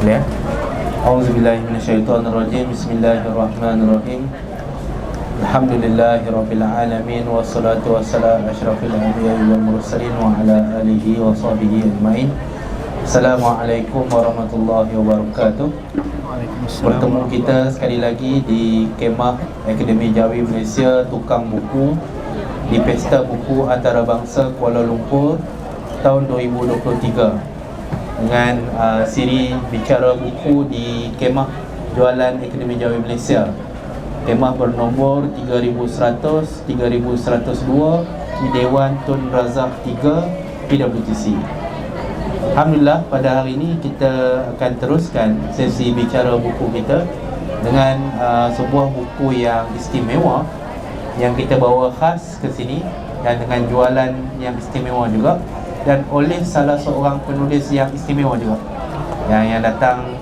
Boleh ya? A'udzubillahi minasyaitonirrajim. Bismillahirrahmanirrahim. Alhamdulillahirabbil alamin wassalatu wassalamu asyrafil anbiya'i wal mursalin wa ala alihi wa sahbihi ajmain. Assalamualaikum warahmatullahi wabarakatuh. Bertemu kita sekali lagi di Kemah Akademi Jawi Malaysia Tukang Buku di Pesta Buku Antarabangsa Kuala Lumpur tahun 2023 dengan siri bicara buku di Kemah Jualan Akademi Jawi Malaysia. Kemah bernombor 3100, 3102 di Dewan Tun Razak 3 PWTC. Alhamdulillah, pada hari ini kita akan teruskan sesi bicara buku kita dengan sebuah buku yang istimewa yang kita bawa khas ke sini dan dengan jualan yang istimewa juga, dan oleh salah seorang penulis yang istimewa juga, yang datang,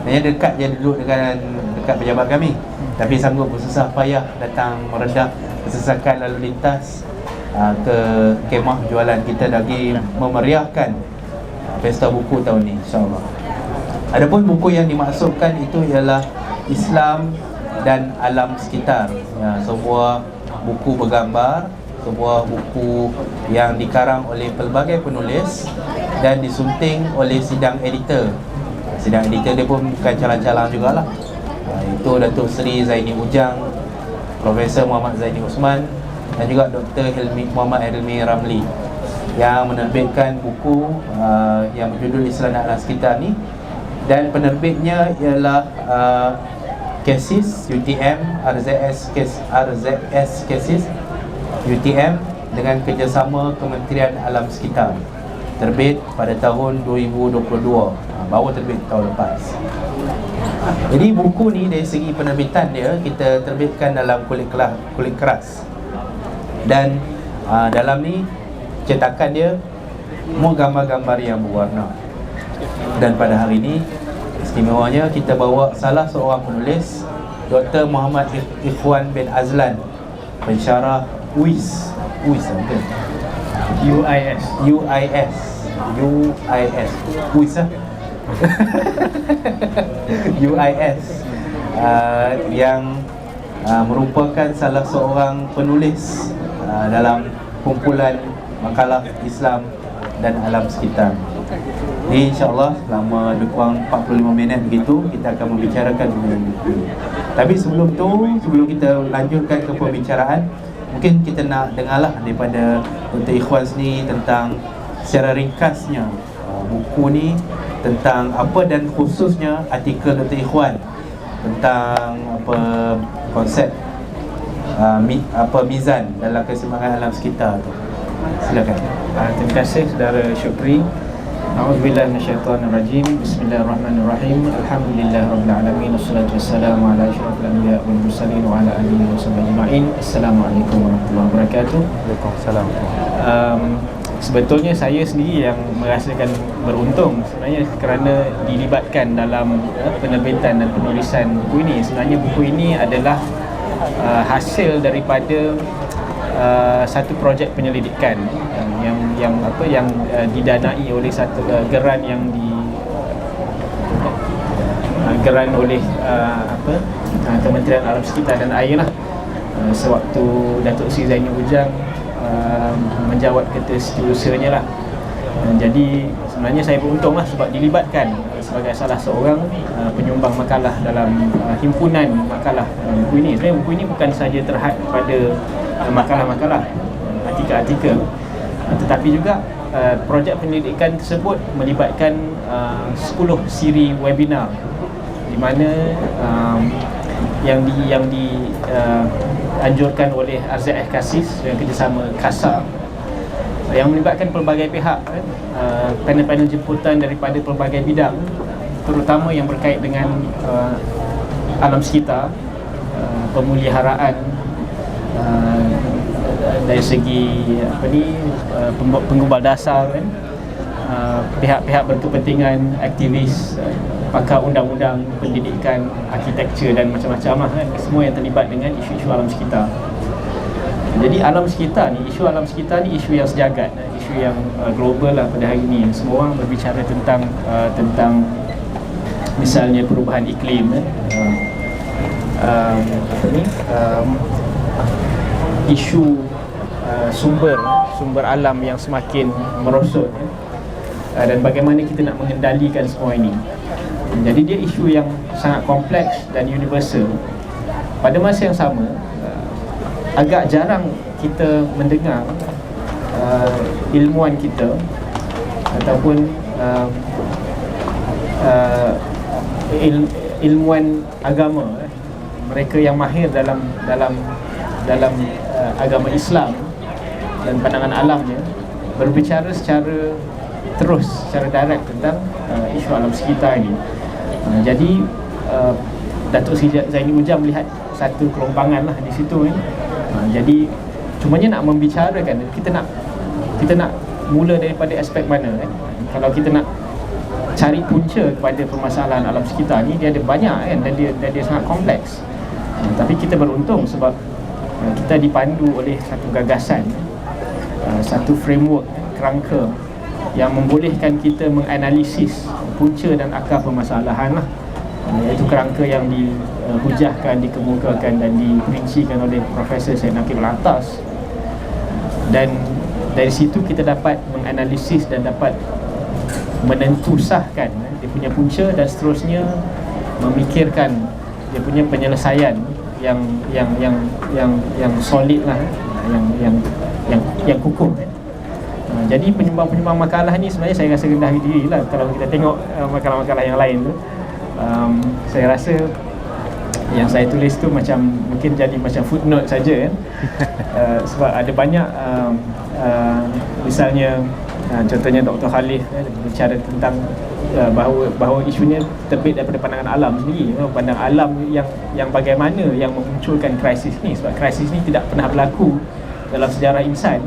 hanya dekat je duduk dekat pejabat kami, tapi sanggup bersusah payah datang meredah kesesakan lalu lintas ke kemah jualan kita bagi memeriahkan pesta buku tahun ni, insyaAllah. Adapun buku yang dimaksudkan itu ialah Islam dan Alam Sekitar, sebuah buku bergambar, sebuah buku yang dikarang oleh pelbagai penulis dan disunting oleh sidang editor. Sidang editor dia pun bukan calang-calang jugalah. Itu Datuk Seri Zaini Ujang, Profesor Muhammad Zaini Osman dan juga Dr. Muhammad Hilmi Ramli yang menerbitkan buku yang berjudul Islam dan Alam Sekitar ni, dan penerbitnya ialah Kesis UTM RZS Kesis UTM dengan kerjasama Kementerian Alam Sekitar. Terbit pada tahun 2022, baru terbit tahun lepas. Jadi buku ni dari segi penerbitan dia, kita terbitkan dalam kulit keras. Dan dalam ni cetakan dia semua gambar-gambar yang berwarna. Dan pada hari ini istimewanya kita bawa salah seorang penulis, Dr. Muhammad Ikhwan bin Azlan, pensyarah UIS mungkin UIS UIS UIS yang merupakan salah seorang penulis dalam kumpulan makalah Islam dan Alam Sekitar. Jadi insyaAllah selama lebih kurang 45 minit begitu kita akan membicarakan mengenai buku. Tapi sebelum kita lanjutkan ke pembicaraan, mungkin kita nak dengarlah daripada Dr. Ikhwan ni tentang secara ringkasnya buku ni tentang apa, dan khususnya artikel Dr. Ikhwan tentang apa konsep mizan dalam keseimbangan alam sekitar tu. Silakan. Terima kasih saudara Syukri. A'udzubillahi minasyaitonirrajim. Bismillahirrahmanirrahim. Alhamdulillahirabbil alamin wassalatu wassalamu ala asyrafil anbiya'i wal mursalin wa ala alihi washabbihi ajma'in. Assalamualaikum warahmatullahi wabarakatuh. Waalaikumsalam. Sebetulnya saya sendiri yang merasakan beruntung sebenarnya kerana dilibatkan dalam penerbitan dan penulisan buku ini. Sebenarnya buku ini adalah hasil daripada satu projek penyelidikan yang didanai oleh satu geran yang geran oleh Kementerian Alam Sekitar dan Air lah. Sewaktu Datuk Seri Zaini Ujang menjawat keterusianya lah. Jadi sebenarnya saya beruntung lah sebab dilibatkan sebagai salah seorang penyumbang makalah dalam himpunan makalah buku ini. Sebenarnya buku ini bukan sahaja terhad pada makalah-makalah, artikel-artikel, tetapi juga projek penyelidikan tersebut melibatkan 10 siri webinar di mana yang dianjurkan oleh RZS Kesis dengan kerjasama KASA yang melibatkan pelbagai pihak, panel-panel jemputan daripada pelbagai bidang, terutama yang berkait dengan alam sekitar, pemeliharaan dari segi penggubal dasar, pihak-pihak berkepentingan, aktivis, pakar undang-undang, pendidikan, arkitektur dan macam-macam lah, semua yang terlibat dengan isu-isu alam sekitar. Jadi isu alam sekitar ni isu yang sejagat, isu yang global lah pada hari ini. Semua orang berbicara tentang misalnya perubahan iklim, apa ni, isu sumber alam yang semakin merosot, dan bagaimana kita nak mengendalikan semua ini. Jadi dia isu yang sangat kompleks dan universal. Pada masa yang sama, agak jarang kita mendengar ilmuwan kita ataupun ilmuwan agama, mereka yang mahir dalam agama Islam dan pandangan alamnya, berbicara secara direct tentang isu alam sekitar ini. Jadi Datuk Seri Zaini Ujang melihat satu kelombangan lah di situ kan. Jadi cumanya nak membicarakan, kita nak mula daripada aspek mana kan. Kalau kita nak cari punca kepada permasalahan alam sekitar ni, dia ada banyak kan, dan dia sangat kompleks. Tapi kita beruntung sebab kita dipandu oleh satu gagasan, satu framework, kerangka yang membolehkan kita menganalisis punca dan akar permasalahan lah. Iaitu kerangka yang dihujahkan, dikemukakan dan diperincikan oleh Profesor Syed Nakibul Atas. Dan dari situ kita dapat menganalisis dan dapat menentusahkan dia punya punca, dan seterusnya memikirkan dia punya penyelesaian yang solid lah, yang kukuh. Jadi penyumbang makalah ni sebenarnya saya rasa rendah diri lah kalau kita tengok makalah-makalah yang lain tu. Saya rasa yang saya tulis tu mungkin jadi macam footnote saja kan. Sebab ada banyak misalnya contohnya Dr. Khalif bicara tentang bahawa isunya terbit daripada pandangan alam sendiri. Pandangan alam yang bagaimana yang memunculkan krisis ni, sebab krisis ni tidak pernah berlaku dalam sejarah insan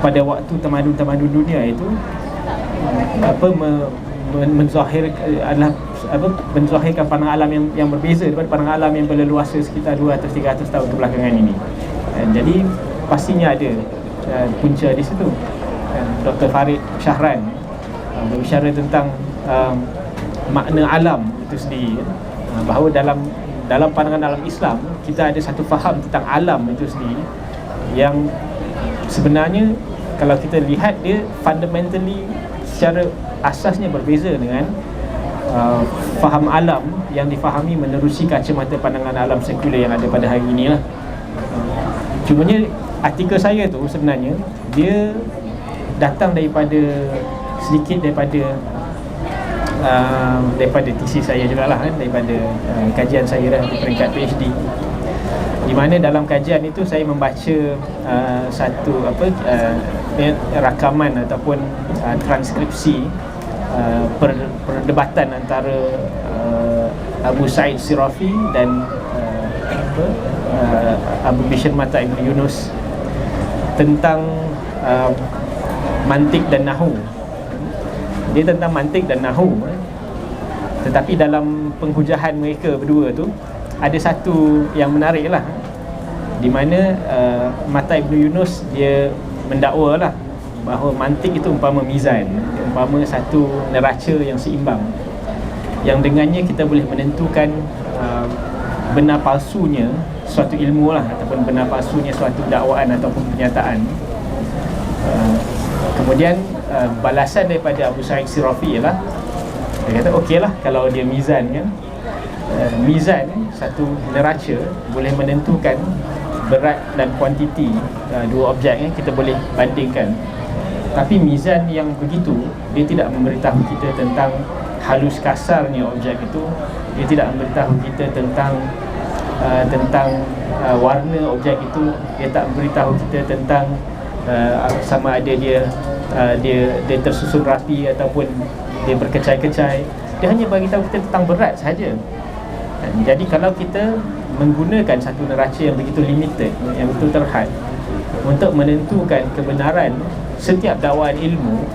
pada waktu tamadun-tamadun dunia itu menzahirkan pandangan alam yang berbeza daripada pandangan alam yang berleluasa sekitar 200-300 tahun kebelakangan ini. Jadi pastinya ada punca di situ. Dr. Farid Syahran berbicara tentang makna alam itu sendiri, bahawa dalam pandangan alam Islam kita ada satu faham tentang alam itu sendiri yang sebenarnya kalau kita lihat dia fundamentally secara asasnya berbeza dengan faham alam yang difahami menerusi kacamata pandangan alam sekular yang ada pada hari ini lah. Cumanya artikel saya tu sebenarnya dia datang sedikit daripada tesis saya jugalah kan, daripada kajian saya di peringkat PhD, di mana dalam kajian itu saya membaca satu rakaman ataupun transkripsi perdebatan antara Abu Sa'id Sirafi dan Abu Bishr Mata Ibn Yunus tentang mantik dan nahu. Dia tentang mantik dan nahu, tetapi dalam penghujahan mereka berdua tu ada satu yang menarik lah, di mana Mata Ibn Yunus dia mendakwa lah bahawa mantik itu umpama mizan, umpama satu neraca yang seimbang, yang dengannya kita boleh menentukan benar palsunya suatu ilmu lah, ataupun benar palsunya suatu dakwaan ataupun pernyataan. Kemudian balasan daripada Abu Sa'id Sirafi ialah dia kata okey lah kalau dia mizan kan, mizan satu neraca boleh menentukan berat dan kuantiti dua objek kita boleh bandingkan. Tapi mizan yang begitu dia tidak memberitahu kita tentang halus kasarnya objek itu, dia tidak memberitahu kita tentang warna objek itu, dia tak memberitahu kita tentang sama ada dia tersusun rapi ataupun dia berkecai-kecai. Dia hanya bagi tahu kita tentang berat sahaja. Jadi kalau kita menggunakan satu neraca yang begitu limited, yang begitu terhad untuk menentukan kebenaran setiap dakwaan ilmu,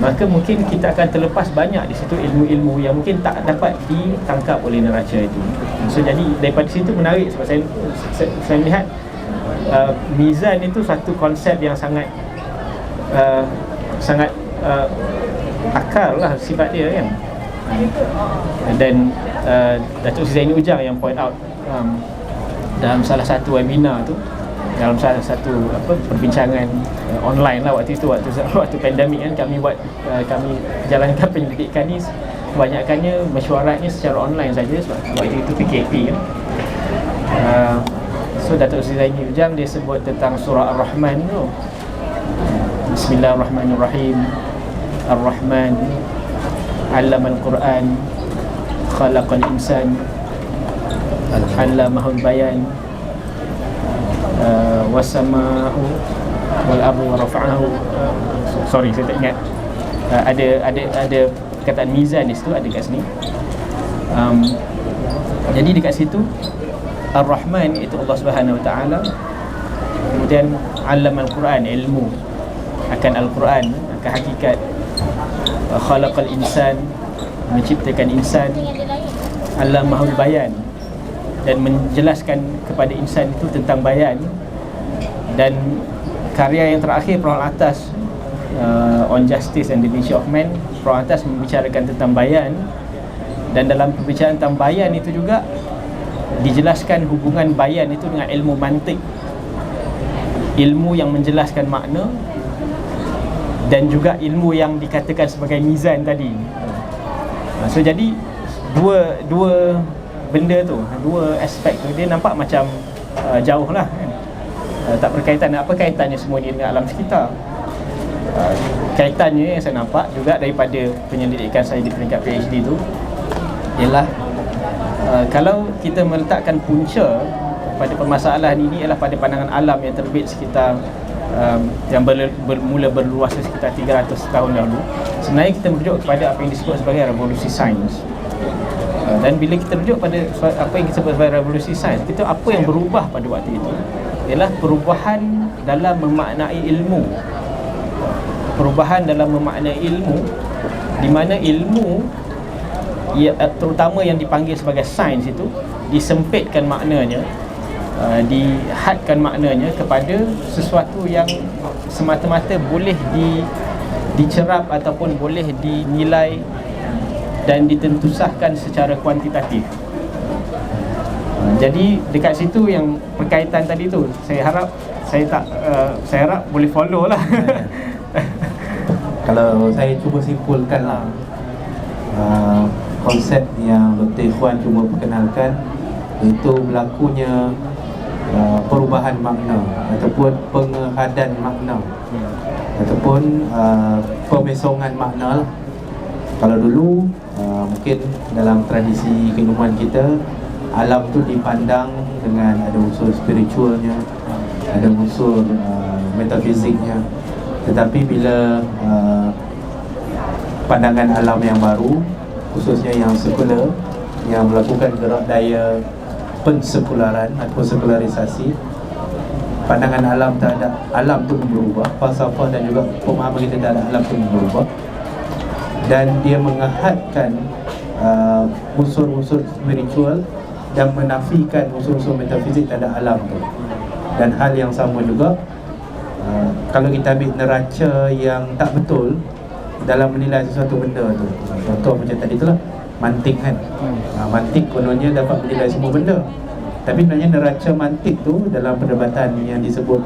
maka mungkin kita akan terlepas banyak di situ ilmu-ilmu yang mungkin tak dapat ditangkap oleh neraca itu. So jadi daripada situ menarik sebab saya melihat mizan itu satu konsep yang sangat akal lah sifat dia kan. Dan Datuk Seri Zaini Ujang yang point out dalam salah satu webinar tu, dalam salah satu perbincangan online lah waktu itu, waktu pandemik kan, kami jalankan penyelidikan ni kebanyakannya mesyuaratnya secara online saja sebab waktu itu PKP kan. So Datuk Seri Zaini Ujang dia sebut tentang surah Ar-Rahman tu. Bismillahirrahmanirrahim. Ar-Rahman 'allamal Quran, khalaqal insan, 'allamahul bayan, wasama'u wal ardu wa rafa'ahu. Sorry, saya tak ingat. Ada perkataan mizan di situ, ada kat sini. Jadi dekat situ Ar-Rahman itu Allah Subhanahu Wa Taala. Kemudian 'allamal Quran, ilmu akan Al-Quran, akan hakikat. Khalaqal insan, menciptakan insan. 'Allamahul bayan, dan menjelaskan kepada insan itu tentang bayan. Dan karya yang terakhir Perohal Atas, On Justice and the Nature of Man, Perohal Atas membicarakan tentang bayan. Dan dalam pembicaraan tentang bayan itu juga dijelaskan hubungan bayan itu dengan ilmu mantik, ilmu yang menjelaskan makna, dan juga ilmu yang dikatakan sebagai mizan tadi. So jadi dua benda tu, dua aspek tu, dia nampak macam jauh lah kan? Tak berkaitan. Apa kaitannya semua ni dengan alam sekitar? Kaitannya yang saya nampak juga daripada penyelidikan saya di peringkat PhD tu ialah kalau kita meletakkan punca pada permasalahan ini ialah pada pandangan alam yang terbit sekitar yang bermula berluas sekitar 300 tahun dahulu. Sebenarnya kita merujuk kepada apa yang disebut sebagai revolusi sains. Dan bila kita rujuk pada apa yang disebut sebagai revolusi sains, kita apa yang berubah pada waktu itu ialah perubahan dalam memaknai ilmu. Perubahan dalam memaknai ilmu, di mana ilmu terutama yang dipanggil sebagai sains itu disempitkan maknanya, dihadkan maknanya kepada sesuatu yang semata-mata boleh dicerap ataupun boleh dinilai dan ditentusahkan secara kuantitatif. Jadi dekat situ yang perkaitan tadi tu, saya harap boleh follow lah. Kalau saya cuba simpulkan lah, konsep yang Dr. Ikhwan cuba perkenalkan, itu berlakunya perubahan makna ataupun pengehadan makna ataupun pemesongan makna lah. Kalau dulu mungkin dalam tradisi keilmuan kita, alam tu dipandang dengan ada unsur spiritualnya, ada unsur metafiziknya. Tetapi bila pandangan alam yang baru, khususnya yang sekular, yang melakukan gerak daya pensekularan atau sekularisasi, pandangan alam terhadap alam tu berubah, falsafah dan juga pemahaman kita terhadap alam tu berubah, dan dia mengahadkan unsur-unsur spiritual dan menafikan unsur-unsur metafizik terhadap alam tu. Dan hal yang sama juga kalau kita ambil neraca yang tak betul dalam menilai sesuatu benda tu. Contoh macam tadi tu lah, mantik kan. Mantik kononnya dapat menilai semua benda, tapi sebenarnya neraca mantik tu dalam perdebatan yang disebut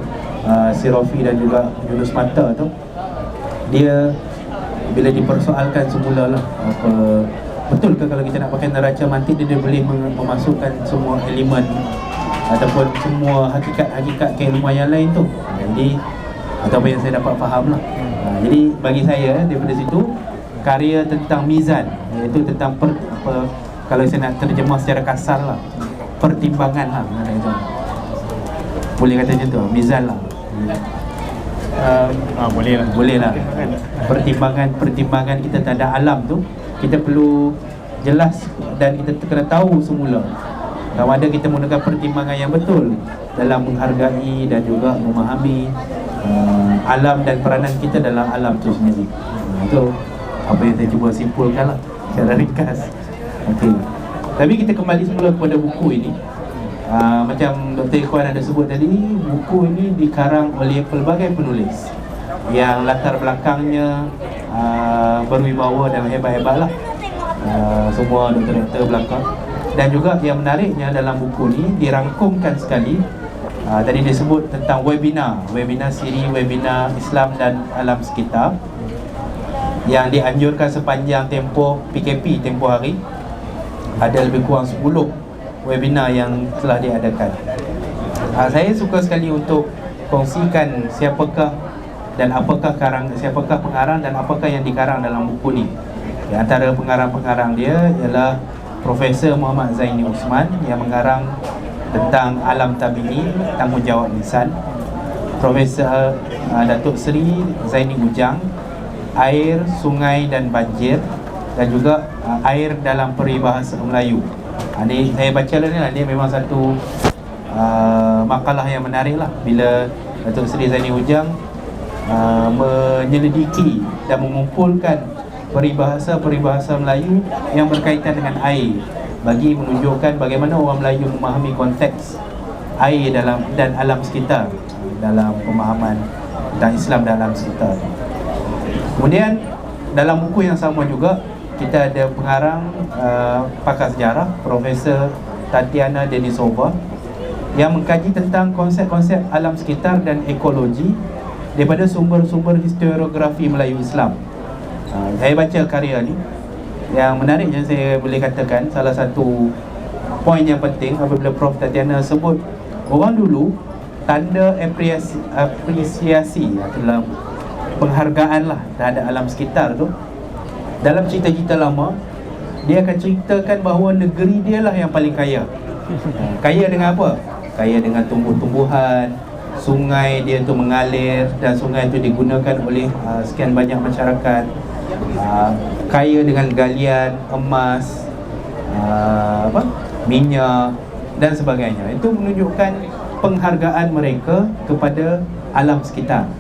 Sirafi dan juga Yunus Mata tu, dia bila dipersoalkan semula lah, betul ke kalau kita nak pakai neraca mantik dia boleh memasukkan semua elemen ataupun semua hakikat-hakikat keilmuan yang lain tu. Jadi atau apa yang saya dapat faham lah. Jadi bagi saya daripada situ, karya tentang mizan, iaitu tentang kalau saya nak terjemah secara kasar lah, pertimbangan lah, boleh kata macam tu, mizan lah. Boleh lah. Pertimbangan kita terhadap alam tu, kita perlu jelas dan kita kena tahu semula kalau ada kita menggunakan pertimbangan yang betul dalam menghargai dan juga memahami alam dan peranan kita dalam alam tu sendiri. Itu apa yang saya cuba simpulkan lah secara ringkas. Okey. Tapi kita kembali semula kepada buku ini. Macam Dr. Ikhwan ada sebut tadi, buku ini dikarang oleh pelbagai penulis yang latar belakangnya berwibawa dan hebat-hebat lah. semua doktor-doktor belakang. Dan juga yang menariknya dalam buku ni dirangkumkan sekali, tadi disebut tentang webinar siri webinar Islam dan alam sekitar yang dianjurkan sepanjang tempoh PKP, tempoh hari. Ada lebih kurang 10 webinar yang telah diadakan. Saya suka sekali untuk kongsikan siapakah pengarang dan apakah yang dikarang dalam buku ni. Di antara pengarang-pengarang dia ialah Profesor Muhammad Zaini Osman yang mengarang tentang alam tabi'i, tanggungjawab insan. Profesor Datuk Seri Zaini Ujang, air, sungai dan banjir, dan juga air dalam peribahasa Melayu. Ini saya baca ni lah, dia memang satu makalah yang menarik lah bila Datuk Seri Zaini Ujang menyelidiki dan mengumpulkan peribahasa Melayu yang berkaitan dengan air, bagi menunjukkan bagaimana orang Melayu memahami konteks air dan alam sekitar dalam pemahaman tentang Islam dan alam sekitar. Kemudian dalam buku yang sama juga kita ada pengarang pakar sejarah Profesor Tatiana Denisova yang mengkaji tentang konsep-konsep alam sekitar dan ekologi daripada sumber-sumber historiografi Melayu Islam. Saya baca karya ni, yang menariknya saya boleh katakan salah satu poin yang penting apabila Prof Tatiana sebut orang dulu tanda apresiasi dalam penghargaan lah terhadap alam sekitar tu. Dalam cerita-cerita lama, dia akan ceritakan bahawa negeri dia lah yang paling kaya. Kaya dengan apa? Kaya dengan tumbuh-tumbuhan, sungai dia tu mengalir dan sungai tu digunakan oleh sekian banyak masyarakat. Kaya dengan galian, emas, minyak dan sebagainya. Itu menunjukkan penghargaan mereka kepada alam sekitar.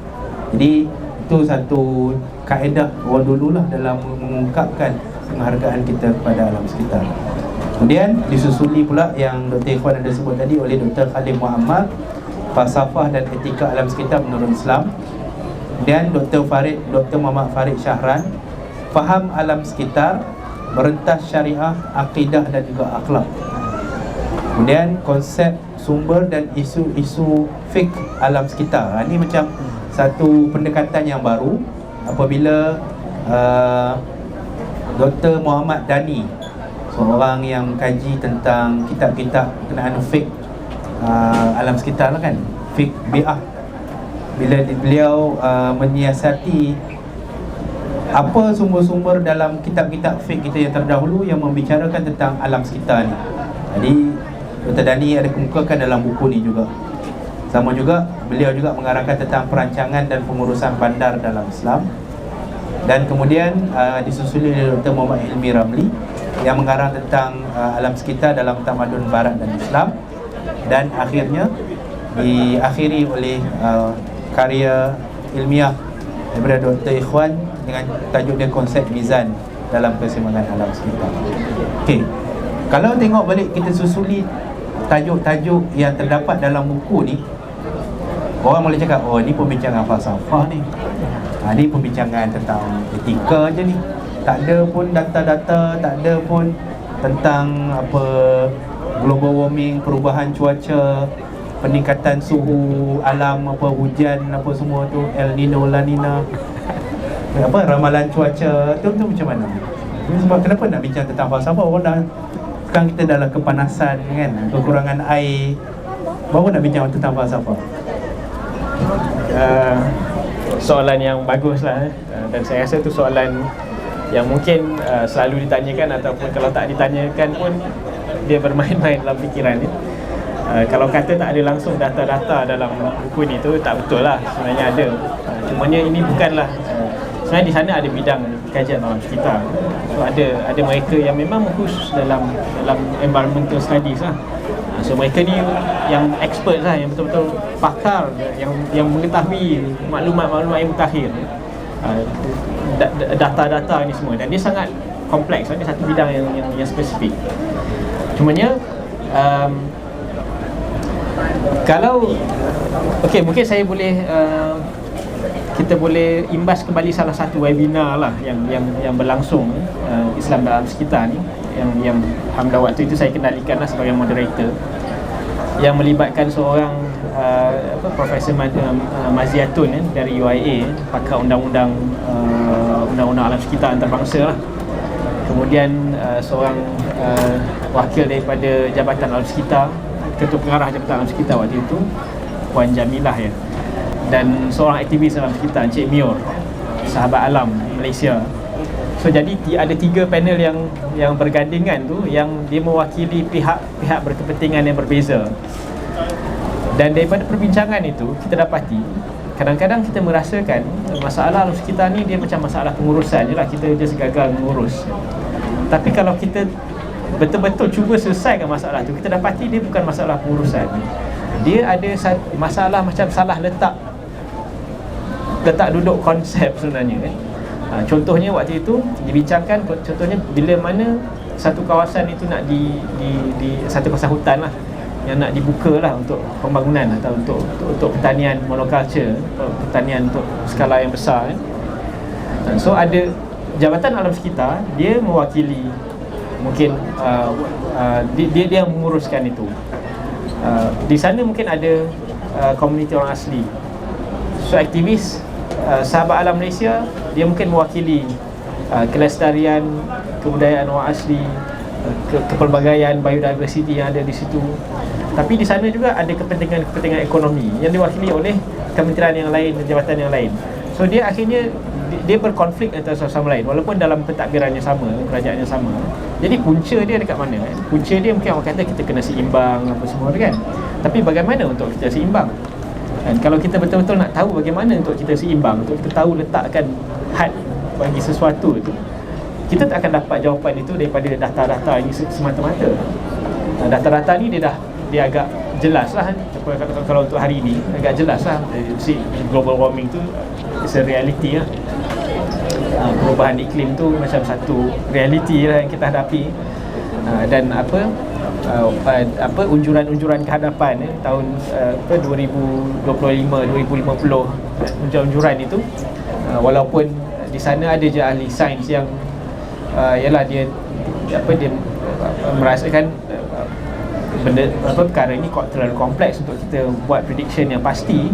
Jadi itu satu kaedah orang dulu lah dalam mengungkapkan penghargaan kita kepada alam sekitar. Kemudian disusuli pula yang Dr. Ikhwan ada sebut tadi oleh Dr. Khalil Muhammad, Falsafah dan Etika Alam Sekitar menurut Islam. Dan Dr. Muhammad Farid Syahran, Faham Alam Sekitar, Merentas Syariah, Akidah dan juga Akhlak. Kemudian konsep sumber dan isu-isu fiqh alam sekitar. Ini macam satu pendekatan yang baru apabila Dr. Muhammad Dani, seorang yang kaji tentang kitab-kitab berkenaan fiqh alam sekitar lah kan, fiqh bi'ah, bila beliau menyiasati apa sumber-sumber dalam kitab-kitab fiqh kita yang terdahulu yang membicarakan tentang alam sekitar ni. Jadi Dr. Dani ada kemukakan dalam buku ni juga. Sama juga beliau juga mengarahkan tentang perancangan dan pengurusan bandar dalam Islam. Dan kemudian disusuli oleh Dr. Muhammad Hilmi Ramli yang mengarang tentang alam sekitar dalam tamadun barat dan Islam. Dan akhirnya diakhiri oleh karya ilmiah daripada Dr. Ikhwan dengan tajuk dia konsep mizan dalam keseimbangan alam sekitar. Okey. Kalau tengok balik, kita susuli tajuk-tajuk yang terdapat dalam buku ni, orang boleh cakap, oh ni pembincangan falsafah ni, ni pembincangan tentang etika je ni, tak ada pun data-data, tak ada pun tentang apa global warming, perubahan cuaca, peningkatan suhu alam, apa hujan, apa semua tu, El Nino, La Nina, apa ramalan cuaca tu macam mana? Sebab kenapa nak bincang tentang falsafah? Orang dah, sekarang kita dalam kepanasan kan, kekurangan air, baru nak bincang tentang falsafah. Soalan yang bagus lah, dan saya rasa tu soalan yang mungkin selalu ditanyakan, ataupun kalau tak ditanyakan pun dia bermain-main dalam fikiran ni. Kalau kata tak ada langsung data-data dalam buku ni tu tak betul lah, sebenarnya ada. Cumanya ini bukanlah, sebenarnya di sana ada bidang kajian alam sekitar. So ada mereka yang memang khusus dalam environmental studies lah. So mereka ni yang expert lah, yang betul-betul pakar, yang mengetahui maklumat-maklumat yang mutakhir, data-data ni semua. Dan dia sangat kompleks, dia satu bidang yang spesifik. Cumanya kalau okey, mungkin saya boleh kita boleh imbas kembali salah satu webinar lah yang berlangsung Islam dalam sekitar ni, yang alhamdulillah waktu itu saya kendalikan lah sebagai moderator, yang melibatkan seorang Profesor Maziatun dari UIA, pakar undang-undang alam sekitar antarabangsa lah. Kemudian seorang wakil daripada Jabatan Alam Sekitar, Ketua Pengarah Jabatan Alam Sekitar waktu itu, Puan Jamilah ya. Dan seorang aktivis alam sekitar, Encik Mior, sahabat alam Malaysia. So jadi ada 3 panel yang bergandingan tu, yang dia mewakili pihak berkepentingan yang berbeza. Dan daripada perbincangan itu kita dapati kadang-kadang kita merasakan masalah alam sekitar ni dia macam masalah pengurusan je lah, kita just gagal mengurus. Tapi kalau kita betul-betul cuba selesaikan masalah tu, kita dapati dia bukan masalah pengurusan. Dia ada masalah macam salah letak duduk konsep sebenarnya kan. Contohnya waktu itu dibincangkan, contohnya bila mana satu kawasan itu nak di satu kawasan hutan lah yang nak dibuka lah untuk pembangunan atau untuk pertanian monoculture, pertanian untuk skala yang besar kan. So ada Jabatan Alam Sekitar, dia mewakili, mungkin dia yang menguruskan itu. Di sana mungkin ada komuniti orang asli. So aktivis sahabat alam Malaysia, dia mungkin mewakili kelestarian kebudayaan orang asli, kepelbagaian biodiversity yang ada di situ. Tapi di sana juga ada kepentingan ekonomi yang diwakili oleh kementerian yang lain dan jabatan yang lain. So dia akhirnya dia berkonflik antara satu sama lain walaupun dalam pentadbiran yang sama, kerajaan yang sama. Jadi punca dia dekat mana kan? Punca dia mungkin orang kata kita kena seimbang apa semua kan. Tapi bagaimana untuk kita seimbang? Dan kalau kita betul-betul nak tahu bagaimana untuk kita seimbang, untuk kita tahu letakkan had bagi sesuatu itu, kita tak akan dapat jawapan itu daripada data-data ini semata-mata. Data-data ni dia agak jelas lah. Kalau untuk hari ini agak jelas lah. Global warming tu is a reality lah. Perubahan iklim tu macam satu reality lah yang kita hadapi. Dan unjuran kehadapan tahun 2025 2050, unjuran itu, walaupun di sana ada je ahli sains yang ialah dia merasakan benda perkara ini terlalu kompleks untuk kita buat prediction yang pasti.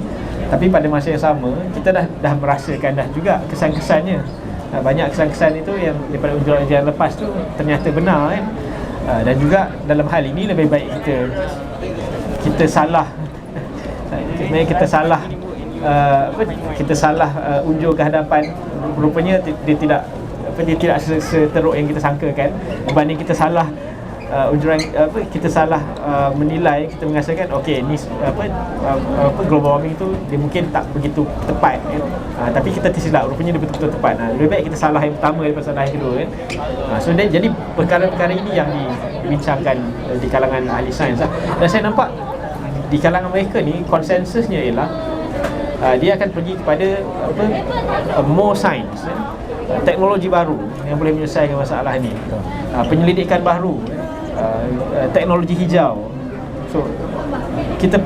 Tapi pada masa yang sama kita dah merasakan dah juga kesan-kesannya. Banyak kesan-kesan itu yang daripada unjuran-unjuran lepas tu ternyata benar kan. Dan juga dalam hal ini lebih baik kita salah kita salah unjur ke hadapan. Rupanya dia tidak seteruk yang kita sangkakan, berbanding kita salah kita salah menilai, kita mengasakan okey ni global warming tu dia mungkin tak begitu tepat kan? Tapi kita tersilap, rupanya dia betul-betul tepat. Lebih baik kita salah yang pertama daripada salah yang kedua kan. So jadi perkara-perkara ini yang dibincangkan di kalangan ahli sains lah. Dan saya nampak di kalangan mereka ni konsensusnya ialah dia akan pergi kepada more science, teknologi baru yang boleh menyelesaikan masalah ni, penyelidikan baru, teknologi hijau. So kita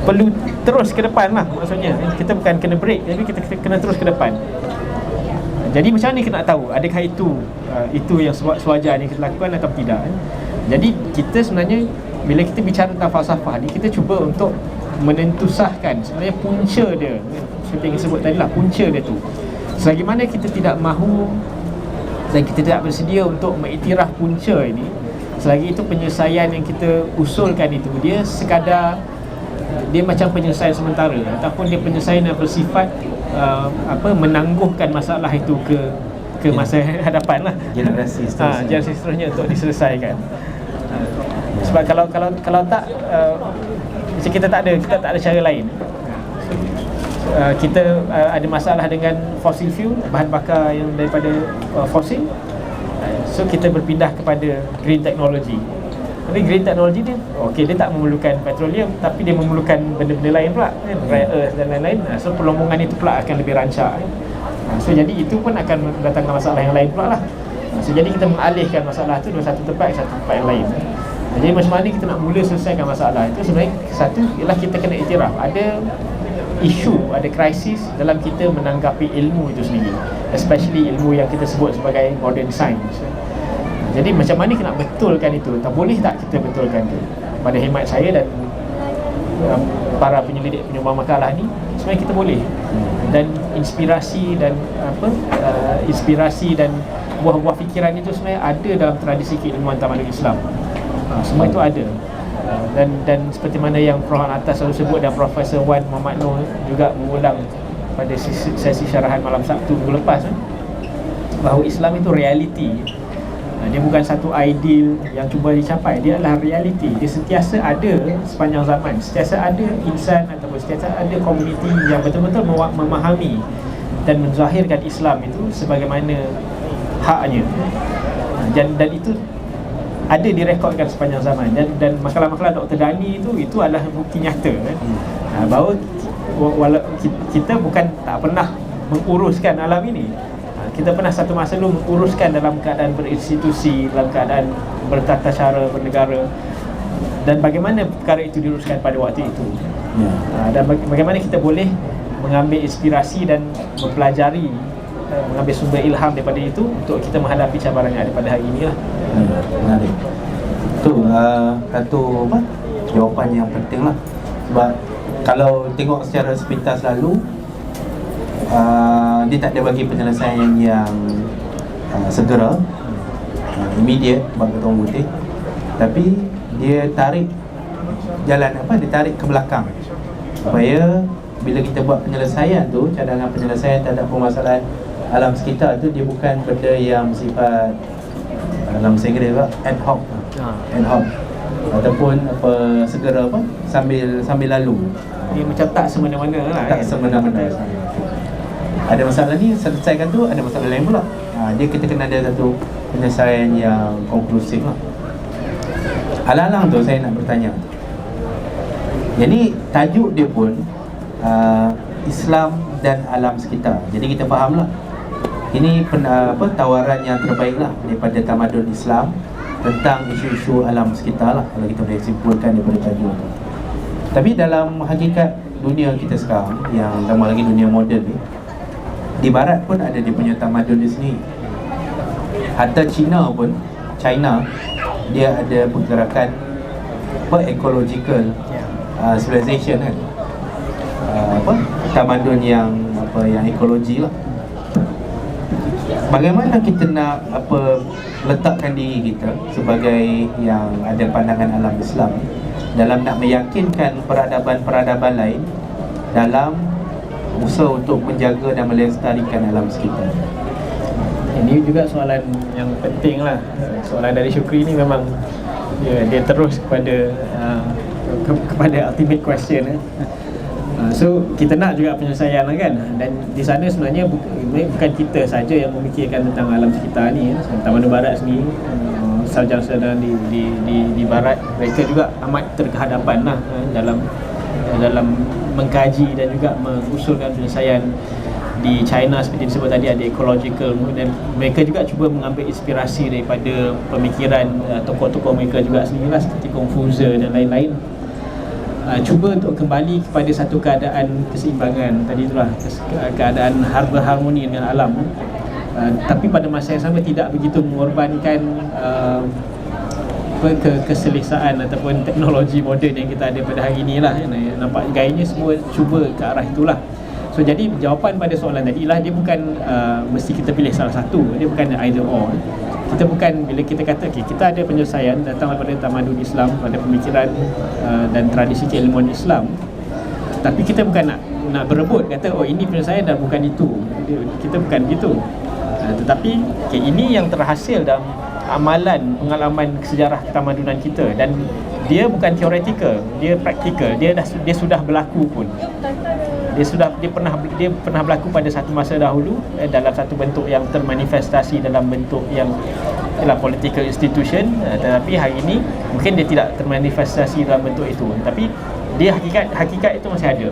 perlu terus ke depan lah, maksudnya kita bukan kena break, tapi kita kena terus ke depan. Jadi macam mana kita nak tahu adakah itu yang sewajarnya kita lakukan atau tidak. Jadi kita sebenarnya bila kita bicara tentang falsafah ni, kita cuba untuk menentusahkan sebenarnya punca dia, seperti yang sebut tadi lah, punca dia tu. Selagi mana kita tidak mahu dan kita tidak bersedia untuk mengiktiraf punca ini, selagi itu penyelesaian yang kita usulkan itu dia sekadar, dia macam penyelesaian sementara ataupun dia penyelesaian yang bersifat menangguhkan masalah itu ke masa hadapan lah, generasi seterusnya untuk diselesaikan. Sebab kalau tak, macam kita tak ada cara lain. Kita ada masalah dengan fossil fuel, bahan bakar yang daripada fosil. So kita berpindah kepada green technology. Tapi green technology dia dia tak memerlukan petroleum, tapi dia memerlukan benda-benda lain pula kan, rare earth dan lain-lain. So pelombongan itu pula akan lebih rancak. So jadi itu pun akan mendatangkan masalah yang lain pula lah. So jadi kita mengalihkan masalah itu dari satu tempat ke satu tempat yang lain. Jadi macam mana kita nak mula selesaikan masalah itu, sebenarnya satu ialah kita kena iktiraf ada isu, ada krisis dalam kita menanggapi ilmu itu sendiri, especially ilmu yang kita sebut sebagai modern science. Jadi macam mana kita nak betulkan itu? Tak boleh tak kita betulkan itu? Pada hemat saya dan para penyelidik penyumbang makalah ni, sebenarnya kita boleh. Dan inspirasi dan inspirasi dan buah-buah fikiran itu sebenarnya ada dalam tradisi keilmuan tamadun Islam. Semua itu ada. Dan seperti mana yang Prof Atas selalu sebut dan Profesor Wan Muhammad Noor juga mengulang pada sesi syarahan malam Sabtu minggu lepas, bahawa Islam itu realiti. Dia bukan satu ideal yang cuba dicapai, dia adalah realiti. Dia sentiasa ada sepanjang zaman, sentiasa ada insan ataupun sentiasa ada komuniti yang betul-betul memahami dan menzahirkan Islam itu sebagaimana haknya. Dan itu ada direkodkan sepanjang zaman. Dan makalah-makalah Dr. Dani itu adalah bukti nyata, kan? Bahawa kita bukan tak pernah menguruskan alam ini. Kita pernah satu masa dulu menguruskan dalam keadaan berinstitusi, dalam keadaan bertata cara bernegara, dan bagaimana perkara itu diuruskan pada waktu itu. Dan bagaimana kita boleh mengambil inspirasi dan mempelajari, mengambil sumber ilham daripada itu untuk kita menghadapi cabaran yang ada pada hari ini lah. Menarik. Itu satu jawapan yang penting lah. Sebab kalau tengok secara sepintas lalu, dia tak ada bagi penyelesaian yang segera, immediate bagi orang putih, tapi dia tarik jalan dia tarik ke belakang supaya bila kita buat penyelesaian tu, cadangan penyelesaian terhadap permasalahan alam sekitar tu, dia bukan benda yang bersifat dalam bahasa Inggeris ad hoc ataupun segera sambil lalu. Dia macam tak semena-mena lah, tak semena-mena. Ada masalah ni, selesaikan tu, ada masalah lain pula. Kita kena ada satu penyelesaian yang konklusif lah. Alang-alang tu saya nak bertanya, jadi tajuk dia pun Islam dan alam sekitar. Jadi kita faham lah, ini tawaran yang terbaik lah daripada tamadun Islam tentang isu-isu alam sekitar lah, kalau kita boleh simpulkan daripada tajuk tu. Tapi dalam hakikat dunia kita sekarang, yang tambah lagi dunia moden ni, di barat pun ada dia punya tamadun di sini. Hatta China dia ada pergerakan ecological civilization, kan? Tamadun yang ekologi lah. Bagaimana kita nak letakkan diri kita sebagai yang ada pandangan alam Islam dalam nak meyakinkan peradaban-peradaban lain dalam usaha untuk menjaga dan melestarikan alam sekitar? Ini juga soalan yang penting lah. Soalan dari Syukri ni memang dia terus kepada ultimate question. So kita nak juga penyelesaian lah, kan? Dan di sana sebenarnya bukan kita saja yang memikirkan tentang alam sekitar ni. Tamadun Barat sendiri, sarjana di Barat, mereka juga amat terkehadapan lah dalam mengkaji dan juga mengusulkan penyelesaian. Di China seperti disebut tadi ada ecological, dan mereka juga cuba mengambil inspirasi daripada pemikiran tokoh-tokoh mereka juga sendirilah, seperti Confucius dan lain-lain. Cuba untuk kembali kepada satu keadaan keseimbangan tadi itulah, keadaan harmoni dengan alam, tapi pada masa yang sama tidak begitu mengorbankan keselesaan ataupun teknologi moden yang kita ada pada hari ini lah. Nampak gayanya semua cuba ke arah itulah. So jadi jawapan pada soalan tadi lah, dia bukan mesti kita pilih salah satu, dia bukan either or. Kita bukan, bila kita kata kita ada penyelesaian datang daripada tamadun Islam, pada pemikiran dan tradisi keilmuan Islam, tapi kita bukan nak berebut kata ini penyelesaian dan bukan itu. Kita bukan gitu. Tetapi ini yang terhasil dalam amalan pengalaman sejarah ketamadunan kita, dan dia bukan teoretikal, dia praktikal, dia sudah berlaku pun. Dia pernah berlaku pada satu masa dahulu dalam satu bentuk yang termanifestasi dalam bentuk yang political institution, tetapi hari ini mungkin dia tidak termanifestasi dalam bentuk itu, tapi dia hakikat itu masih ada.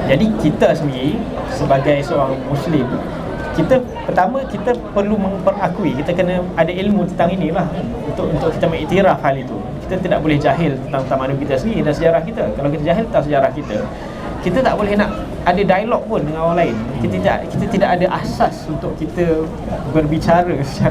Jadi kita sendiri sebagai seorang Muslim, kita perlu memperakui, kita kena ada ilmu tentang inilah untuk kita mengiktiraf hal itu. Kita tidak boleh jahil tentang tamadun kita sendiri dan sejarah kita. Kalau kita jahil tentang sejarah kita, kita tak boleh nak ada dialog pun dengan orang lain. Kita tidak ada asas untuk kita berbicara secara